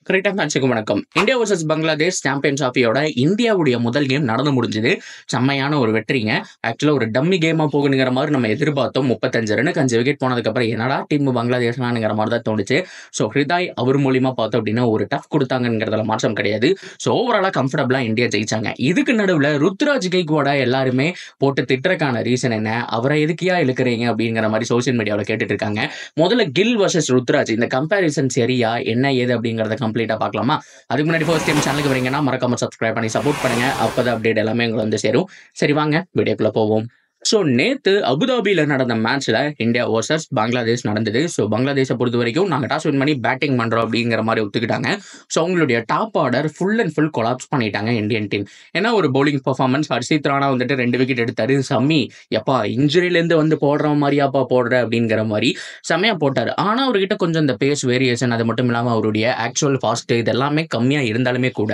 Cricket மேட்சுக்கு வணக்கம். India versus Bangladesh champions டிராஃபியோட இந்தியாவுடைய முதல் கேம் நடந்து முடிஞ்சது. செம்மையான ஒரு வெற்றிங்க. ஆக்சுவலா ஒரு டம்மி கேமா போகுங்கிற மாதிரி நம்ம எதிர்பார்த்தோம். 35 ரனுக்கு 5 விக்கெட் போனதுக்கு அப்புறம் என்னடா டீம் பங்களாதேஷ்ங்கிற மாதிரி தான் தோணுச்சு. ஸோ ஹிருதாய் அவர் மூலியமா பார்த்தோம் அப்படின்னா ஒரு டஃப் கொடுத்தாங்கிறதுல மாற்றம் கிடையாது. ஸோ ஓவராலா கம்ஃபர்டபுளா இந்தியா ஜெயிச்சாங்க. இதுக்கு நடுவில் ருத்ராஜ் கைக்வாட எல்லாருமே போட்டு திட்டுறக்கான ரீசன் என்ன, அவரை எதுக்கியா இழுக்கிறீங்க அப்படிங்கிற மாதிரி சோசியல் மீடியாவில் கேட்டுட்டு இருக்காங்க. முதல்ல கில் வர்சஸ் ருத்ராஜ் இந்த கம்பேரிசன் சரியா என்ன ஏது அப்படிங்கறத கம்ப்ளீட்டா பார்க்கலாமா? அதுக்கு முன்னாடி ஃபர்ஸ்ட் டைம் சேனலுக்கு வரீங்கன்னா மறக்காம சப்ஸ்கிரைப் பண்ணி சப்போர்ட் பண்ணுங்க. அப்பதான் அப்டேட் எல்லாமே உங்களுக்கு வந்து சேரும். சரி வாங்க வீடியோக்குள்ள போவோம். ஸோ நேற்று அபுதாபியில் நடந்த மேட்ச்சில் இந்தியா வர்சஸ் பங்களாதேஷ் நடந்தது. ஸோ பங்களாதேஷை பொறுத்த வரைக்கும் நாங்கள் டாஸ் வின் பண்ணி பேட்டிங் பண்ணுறோம் அப்படிங்கிற மாதிரி ஒத்துக்கிட்டாங்க. ஸோ அவங்களுடைய top order full and full collapse பண்ணிட்டாங்க இந்தியன் டீம். ஏன்னா ஒரு பவுலிங் பர்ஃபார்மன்ஸ் ஹர்ஷித் ராணா வந்துட்டு 2 விக்கெட் எடுத்தாரு. சம்மி எப்பா இன்ஜுரியிலேருந்து வந்து போடுற மாதிரியாப்பா போடுற அப்படிங்கிற மாதிரி செம்மையாக போட்டார். ஆனால் அவர்கிட்ட கொஞ்சம் இந்த பேஸ் வேரியேஷன் அது மட்டும் இல்லாமல் அவருடைய ஆக்சுவல் ஃபாஸ்ட்டு இது எல்லாமே கம்மியாக இருந்தாலுமே கூட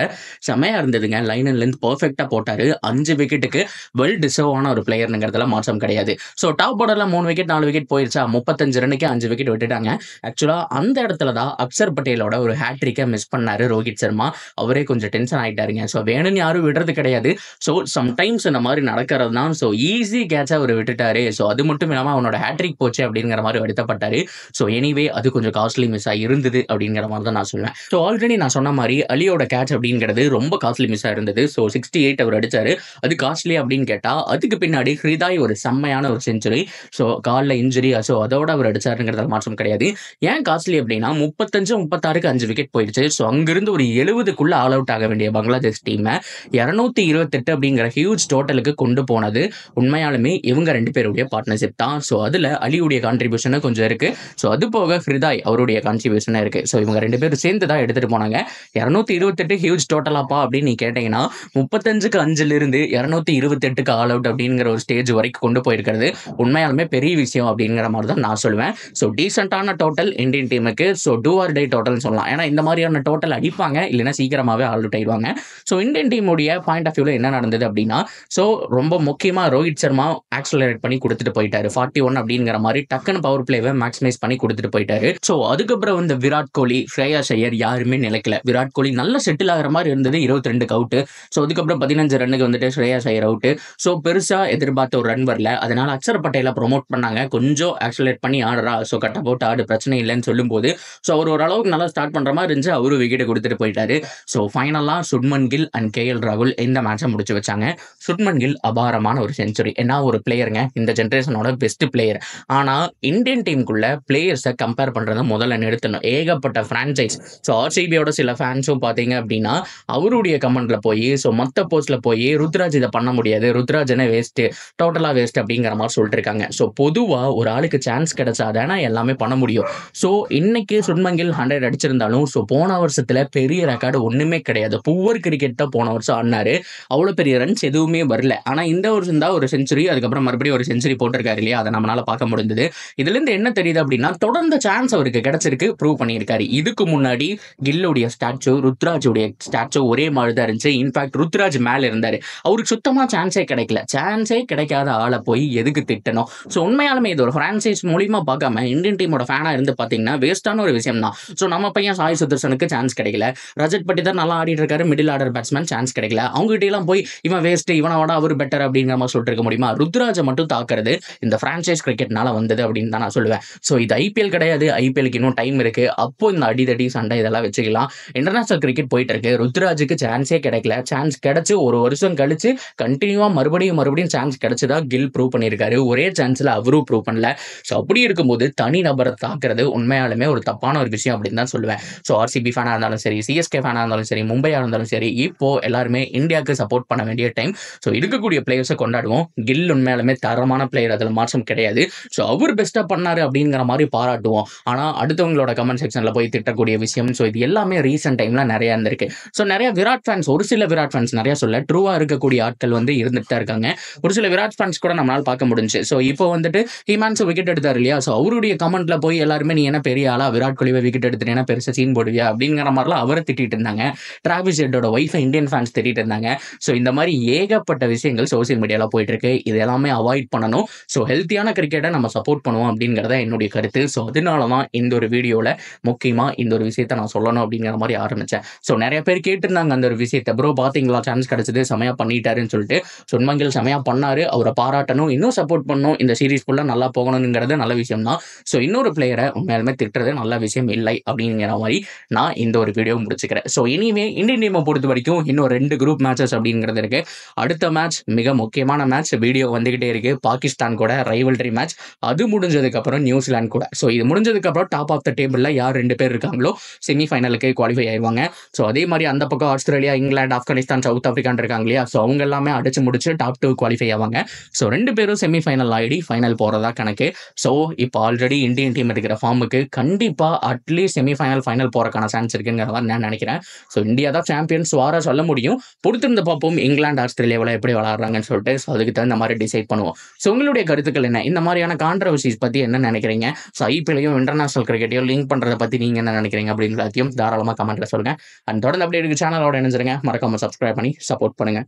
செம்மையாக இருந்ததுங்க. லைன் அண்ட் லென்த் பர்ஃபெக்டாக போட்டார். 5 விக்கெட்டுக்கு வெல் டிசர்வ் ஆன ஒரு பிளேயருங்கிறதுல மாற்றம் கிடையாது. ஸோ டாப் ஆர்டர்ல 3 விக்கெட் 4 விக்கெட் போயிருச்சா, 35 ரனுக்கு 5 விக்கெட் விட்டுட்டாங்க. ஆக்சுவலா அந்த இடத்துல தான் அக்சர் பட்டேலோட ஒரு ஹேட்ரிக்கை மிஸ் பண்ணாரு ரோஹித் சர்மா. அவரே கொஞ்சம் டென்ஷன் ஆயிட்டாருங்க. ஸோ வேணும்னு யாரும் விடுறது கிடையாது. ஸோ சம்டைம்ஸ் இந்த மாதிரி நடக்கிறது தான். ஸோ ஈஸி கேட்சா அவர் விட்டுட்டாரு. ஸோ அது மட்டும் இல்லாமல் அவனோட ஹேட்ரிக் போச்சு அப்படிங்கிற மாதிரி வருத்தப்பட்டாரு. ஸோ எனிவே அது கொஞ்சம் காஸ்ட்லி மிஸ் இருந்தது அப்படிங்கிற மாதிரி தான் நான் சொல்லுவேன். ஸோ ஆல்ரெடி நான் சொன்ன மாதிரி அலியோட கேட்ச் அப்படிங்கிறது ரொம்ப காஸ்ட்லி மிஸ் இருந்தது. ஸோ 68 அவர் அடிச்சாரு. அது காஸ்ட்லி அப்படின்னு கேட்டா அதுக்கு பின்னாடி ஹிருதாய் ஒரு செம்மையான ஒரு செஞ்சுரி. ஸோ காலில் இன்ஜுரி, ஸோ அதோட அவர் அடிச்சாருங்கிறத மாற்றம் கிடையாது. ஏன் காஸ்ட்லி அப்படின்னா 35-36க்கு 5 விக்கெட் போயிடுச்சு. ஸோ அங்கிருந்து ஒரு 70க்குள்ள ஆல் அவுட் ஆக வேண்டிய பங்களாதேஷ் டீமை 228 அப்படிங்கிற ஹியூஜ் டோட்டலுக்கு கொண்டு போனது உண்மையாலுமே இவங்க 2 பேருடைய பார்ட்னர்ஷிப் தான். ஸோ அதில் அலியுடைய கான்ட்ரிபியூஷனும் கொஞ்சம் இருக்கு. ஸோ அது போக ஹிருதாய் அவருடைய கான்ட்ரிபியூஷனும் இருக்கு. ஸோ இவங்க 2 பேரும் சேர்ந்து தான் எடுத்துட்டு போனாங்க. 228 ஹியூஜ் டோட்டலாப்பா அப்படின்னு நீ கேட்டீங்கன்னா 35க்கு 5ல இருந்து 228க்கு ஆல் அவுட் அப்படிங்கிற ஒரு ஸ்டேஜ் வரைக்கும் கொண்டு போயிருக்கிறது உண்மையாலுமே பெரிய விஷயம் அப்படிங்கிற மாதிரி தான் நான் சொல்லுவேன். ஸோ டீசென்டான டோட்டல் இந்தியன் டீமுக்கு. ஸோ டூ ஆர் டை டோட்டல்னு சொல்லலாம். ஏன்னா இந்த மாதிரியான டோட்டல் அடிப்பாங்க, இல்லைன்னா சீக்கிரமாகவே ஆல் அவுட் ஆயிடுவாங்க. ஸோ இந்தியன் டீமுடைய பாயிண்ட் ஆஃப் வியூவில் என்ன நடந்தது அப்படின்னா, ஸோ ரொம்ப முக்கியமாக ரோஹித் சர்மா ஆக்சலரேட் பண்ணி கொடுத்துட்டு போயிட்டாரு. 41 அப்படிங்கிற மாதிரி டக்குன்னு பவர் பிளேவை மேக்ஸிமைஸ் பண்ணி கொடுத்துட்டு போயிட்டாரு. ஸோ அதுக்கப்புறம் வந்து விராட் கோலி, ஸ்ரேயாஸ் ஐயர் யாருமே நிலைக்கல. விராட் கோலி நல்ல செட்டில் ஆகிற மாதிரி இருந்தது. 22 அவுட்டு. ஸோ அதுக்கப்புறம் 15 ரன்னுக்கு வந்துட்டு ஸ்ரேயாஸ் ஐயர் அவுட்டு. ஸோ பெருசாக எதிர்பார்த்த ஒரு ரன் வரல. அதனால அக்சர் பட்டேலை ப்ரொமோட் பண்ணாங்க. கொஞ்சம் ஆக்சலரேட் பண்ணி ஆடுறா, ஸோ கட்ட போட்டு ஆடு பிரச்சனை இல்லைன்னு சொல்லும்போது ஸோ அவர் ஓரளவுக்கு நல்லா ஸ்டார்ட் பண்ற மாதிரி இருந்துச்சு. அவரு விக்கெட் கொடுத்துட்டு போயிட்டாரு. ஸோ ஃபைனலாக சுப்மன் கில் அண்ட் KL ராகுல் இந்த மேட்சை முடிச்சு வச்சாங்க. சுப்மன் கில் அபாரமான ஒரு செஞ்சுரி. ஏன்னா ஒரு பிளேயருங்க, இந்த ஜென்ரேஷனோட பெஸ்ட் பிளேயர். ஆனால் இந்தியன் டீமுக்குள்ள பிளேயர்ஸை கம்பேர் பண்றதை முதல்ல நிறுத்தணும். ஏகப்பட்ட பிரான்சைஸ். ஸோ RCBயோட சில ஃபேன்ஸும் பார்த்தீங்க அப்படின்னா அவருடைய கமெண்ட்ல போய் ஸோ மற்ற போஸ்ட்ல போய் ருத்ராஜ் இதை பண்ண முடியாது, ருத்ராஜ் என்ன வேஸ்ட், டோட்டலாக வேஸ்ட் அப்படிங்கிற மாதிரி சொல்லிட்டு இருக்காங்க. ஸோ பொதுவாக ஒரு ஆளுக்கு சான்ஸ் கிடைச்சாதானே எல்லாமே பண்ண முடியும். ஸோ இன்னைக்கு சுப்மன் கில் 100 அடிச்சிருந்தாலும் ஸோ போன வருஷத்துல பெரிய ரெக்கார்டு ஒன்றுமே கிடையாது. புவர் கிரிக்கெட் தான் போன வருஷம் ஆடினாரு. அவ்வளோ பெரிய ரன்ஸ் எதுவுமே வரல. ஆனால் இந்த வருஷம் தான் ஒரு செஞ்சுரி, அதுக்கப்புறம் மறுபடியும் ஒரு செஞ்சுரி போட்டிருக்காரு இல்லையா, அதை நம்மளால பார்க்க முடிந்தது. இதுலேருந்து என்ன தெரியுது அப்படின்னா தொடர்ந்து சான்ஸ் அவருக்கு கிடைச்சிருக்கு, ப்ரூவ் பண்ணியிருக்காரு. இதுக்கு முன்னாடி கில்லுடைய ஸ்டாச்சு ருத்ராஜுடைய ஸ்டாச்சு ஒரே மாதிரி தான் இருந்துச்சு. இன்ஃபேக்ட் ருத்ராஜ் மேலே இருந்தார். அவருக்கு சுத்தமாக சான்ஸே கிடைக்கல. சான்ஸே கிடைக்காத ஆளை போய் எதுக்கு திட்டணும்? ஸோ உண்மையாலுமே இது ஒரு பிரான்சைஸ் மூலியமா பார்க்காம இந்தியன் டீமோட ஃபேனா இருந்து பார்த்தீங்கன்னா வேஸ்டான ஒரு விஷயம் தான். ஸோ நம்ம பையன் சாய் சுதர்சனுக்கு சான்ஸ் கிடைக்கல, ரஜத் பட்டிதார் நல்லா ஆடிட்டு இருக்காரு, மிடில் ஆர்டர் பேட்ஸ்மேன் சான்ஸ் கிடைக்கல. அவங்ககிட்ட எல்லாம் போய் இவன் வேஸ்ட், இவனோட அவர் பெட்டர் அப்படிங்கிற மாதிரி சொல்லிட்டு இருக்க முடியுமா? ருத்ராஜை மட்டும் தாக்குறது இந்த பிரான்சைஸ் கிரிக்கெட்னால வந்தது அப்படின்னு தான் நான் சொல்லுவேன். ஸோ இது IPL கிடையாது, IPLக்கு இன்னும் டைம் இருக்கு. அப்போ இந்த அடிதடி சண்டை இதெல்லாம் வச்சுக்கலாம். இன்டர்நேஷனல் கிரிக்கெட் போயிட்டு இருக்கு. ருத்ராஜுக்கு சான்ஸே கிடைக்கல. சான்ஸ் கிடைச்சு ஒரு வருஷம் கழிச்சு கண்டினியூவா மறுபடியும் சான்ஸ் கிடைச்சதா கில் ப்ரூவ் பண்ணியிருக்காரு. ஒரே சான்ஸ்ல அவரும் ப்ரூவ் பண்ணல. ஸோ அப்படி இருக்கும்போது தனி நபரை தாக்குறது உண்மையாலுமே ஒரு தப்பான ஒரு விஷயம் அப்படின்னு தான் சொல்லுவேன். ஸோ RCB ஃபேனாக இருந்தாலும் சரி, CSK ஃபேனாக இருந்தாலும் சரி, மும்பையாக இருந்தாலும் சரி, இப்போ எல்லாருமே இந்தியாவுக்கு சப்போர்ட் பண்ண வேண்டிய டைம். ஸோ இருக்கக்கூடிய பிளேயர்ஸை கொண்டாடுவோம். கில் உண்மையாலுமே தரமான பிளேயர், அதில் மாற்றம் கிடையாது. ஸோ அவர் பெஸ்ட்டாக பண்ணாரு அப்படிங்கிற மாதிரி பாராட்டுவோம். ஆனால் அடுத்தவங்களோட கமெண்ட் செக்ஷனில் போய் திட்டக்கூடிய விஷயம், ஸோ இது எல்லாமே ரீசெண்ட் டைம்ல நிறைய இருந்திருக்கு. ஸோ நிறைய விராட் ஃபேன்ஸ், ஒரு சில விராட் ஃபேன்ஸ், நிறைய சொல்ல ட்ரூவா இருக்கக்கூடிய ஆட்கள் வந்து இருந்துட்டு தான் இருக்காங்க. ஒரு சில விராட் ஃபேன்ஸ் கூட நம்மளால பார்க்க முடிஞ்சுச்சு. ஸோ இப்போ வந்துட்டு ஹிமான்ஸ் விக்கெட் எடுத்தார் இல்லையா? ஸோ அவருடைய கமெண்ட்ல போய் எல்லாருமே நீ என்ன பெரிய ஆளா, விராட் கோலிவை விக்கெட் எடுத்துட்டேன்னா பெருசா சீன் போடுவியா அப்படிங்கிற மாதிரிலாம் அவரை திட்டிட்டு இருந்தாங்க. டிராவிஸ் ஹெட்டோட ஒய்ஃபை இந்தியன் ஃபேன்ஸ் திட்டிட்டு இருந்தாங்க. ஸோ இந்த மாதிரி ஏகப்பட்ட விஷயங்கள் சோசியல் மீடியால போயிட்டு இருக்கு. இது எல்லாமே அவாய்ட் பண்ணணும். ஸோ ஹெல்த்தியான கிரிக்கெட்டை நம்ம சப்போர்ட் பண்ணுவோம் அப்படிங்கிறத என்னுடைய கருத்து. ஸோ அதனால தான் இந்த ஒரு வீடியோவில் முக்கியமாக இந்த ஒரு விஷயத்தை நான் சொல்லணும் அப்படிங்கிற மாதிரி ஆரம்பித்தேன். ஸோ நிறைய பேர் கேட்டிருந்தாங்க அந்த ஒரு விஷயத்தை, ப்ரோ பார்த்தீங்களா சான்ஸ் கிடைச்சது செமையாக பண்ணிட்டாருன்னு சொல்லிட்டு. சுன்மங்கில் செமையாக பண்ணாரு, அவரை பாராட்டணும், இன்னும் சப்போர்ட் பண்ணணும், இந்த சீரீஸ் ஃபுல்லாக நல்லா போகணுங்கிறது நல்ல விஷயம் தான். ஸோ இன்னொரு பிளேயரை உண்மையாலுமே திட்டுறது நல்ல விஷயம் இல்லை அப்படிங்கிற மாதிரி நான் இந்த ஒரு வீடியோ முடிச்சுக்கிறேன். ஸோ இனிமே இந்தியன் டீமை பொறுத்த வரைக்கும் இன்னும் 2 குரூப் மேட்சஸ் அப்படிங்கிறது இருக்கு. அடுத்த மேட்ச் மிக முக்கியமான மேட்ச், வீடியோ வந்துகிட்டே இருக்கு. பாகிஸ்தான் கூட ரைவல்ரி மேட்ச், அது முடிஞ்சதுக்கு அப்புறம் நியூசிலாந்து கூட. ஸோ இது முடிஞ்சதுக்கு அப்புறம் டாப் ஆஃப் த டேபிள்ல யார் 2 பேர் இருக்காங்களோ செமிஃபைனலுக்கு குவாலிஃபை ஆயிடுவாங்க. ஸோ அதே மாதிரி அந்த பக்கம் ஆஸ்திரேலியா, இங்கிலாந்து, ஆப்கானிஸ்தான், சவுத் ஆப்பிரிக்கான் இருக்காங்க இல்லையா? ஸோ அவங்க எல்லாமே அடிச்சு முடிச்சு டாப் 2 குவாலிஃபை ஆவாங்க. ஸோ 2 பேரும் செமிஃபைனல் ஆயிடி ஃபைனல் போறதா கணக்கு. ஸோ இப்போ ஆல்ரெடி இந்தியன் டீம் இருக்கிற ஃபார்முக்கு கண்டிப்பா அட்லீஸ்ட் செமிஃபைனல் ஃபைனல் போறதுக்கான சான்ஸ் இருக்குங்கிற மாதிரி நான் நினைக்கிறேன். ஸோ இந்தியா தான் சாம்பியன்ஸ் வார சொல்ல முடியும். பொறுத்திருந்து பார்ப்போம் இங்கிலாந்து ஆஸ்திரேலியாவில் எப்படி விளையாடுறாங்கன்னு சொல்லிட்டு. ஸோ அதுக்கு தகுந்த மாதிரி டிசைட் பண்ணுவோம். ஸோ உங்களுடைய கருத்துக்கள் என்ன? இந்த மாதிரியான கான்ட்ரவர்சிஸ் பத்தி என்ன நினைக்கிறீங்க? ஸோ ஐபிஎல்லையும் இன்டர்நேஷனல் கிரிக்கெட்டையும் லிங்க் பண்றதை பத்தி நீங்க என்ன நினைக்கிறீங்க அப்படிங்கிறதையும் தாராளமாக கமெண்ட்ல சொல்லுங்க. அண்ட் தொடர்ந்து அப்படியே இருக்கு சேனலோட இணைஞ்சிருங்க. மறக்காம சப்ஸ்கிரைப் பண்ணி சப்போர்ட் பண்ணுங்க.